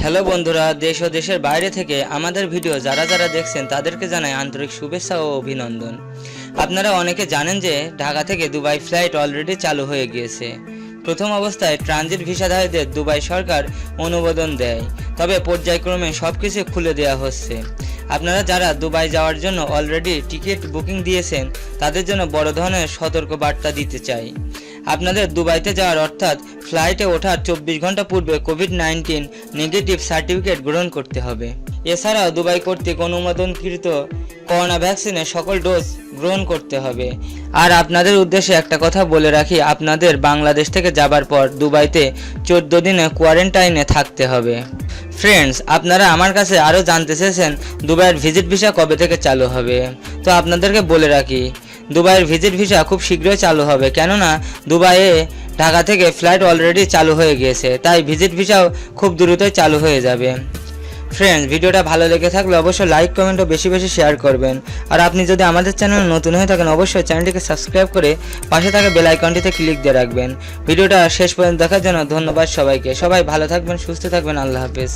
Hello বন্ধুরা, দেশ ও দেশের বাইরে থেকে আমাদের ভিডিও যারা যারা দেখছেন তাদেরকে জানাই আন্তরিক শুভেচ্ছা ও অভিনন্দন। আপনারা অনেকে জানেন যে ঢাকা থেকে দুবাই ফ্লাইট অলরেডি চালু হয়ে গিয়েছে। প্রথম অবস্থায় ট্রানজিট ভিসাধারীদের দুবাই সরকার অনুমোদন দেয়, তবে পর্যায়ক্রমে সব কিছু খুলে দেওয়া হচ্ছে। আপনারা যারা দুবাই যাওয়ার জন্য অলরেডি টিকিট বুকিং দিয়েছেন তাদের জন্য বড় ধরনের সতর্ক বার্তা দিতে চাই। আপনাদের দুবাইতে যাওয়ার অর্থাৎ ফ্লাইটে ওঠার 24 ঘন্টা পূর্বে কোভিড-19 নেগেটিভ সার্টিফিকেট গ্রহণ করতে হবে। এছাড়াও দুবাই কর্তৃক অনুমোদনকৃত করোনা ভ্যাকসিনের সকল ডোজ গ্রহণ করতে হবে। আর আপনাদের উদ্দেশ্যে একটা কথা বলে রাখি, আপনাদের বাংলাদেশ থেকে যাবার পর দুবাইতে 14 দিনে কোয়ারেন্টাইনে থাকতে হবে। ফ্রেন্ডস, আপনারা আমার কাছে আরও জানতে চেয়েছেন দুবাইয়ের ভিজিট ভিসা কবে থেকে চালু হবে। তো আপনাদেরকে বলে রাখি, দুবাইয়ের ভিজিট ভিসা খুব শীঘ্রই চালু হবে, কেননা দুবাইয়ে ঢাকা থেকে ফ্লাইট অলরেডি চালু হয়ে গিয়েছে, তাই ভিজিট ভিসাও খুব দ্রুতই চালু হয়ে যাবে। ফ্রেন্ডস, ভিডিওটা ভালো লেগে থাকলে অবশ্যই লাইক কমেন্ট ও বেশি বেশি শেয়ার করবেন। আর আপনি যদি আমাদের চ্যানেলে নতুন হয়ে থাকেন অবশ্যই চ্যানেলটিকে সাবস্ক্রাইব করে পাশে থাকা বেল আইকনটিতে ক্লিক দিয়ে রাখবেন। ভিডিওটা শেষ পর্যন্ত দেখার জন্য ধন্যবাদ সবাইকে। সবাই ভালো থাকবেন, সুস্থ থাকবেন। আল্লাহ হাফেজ।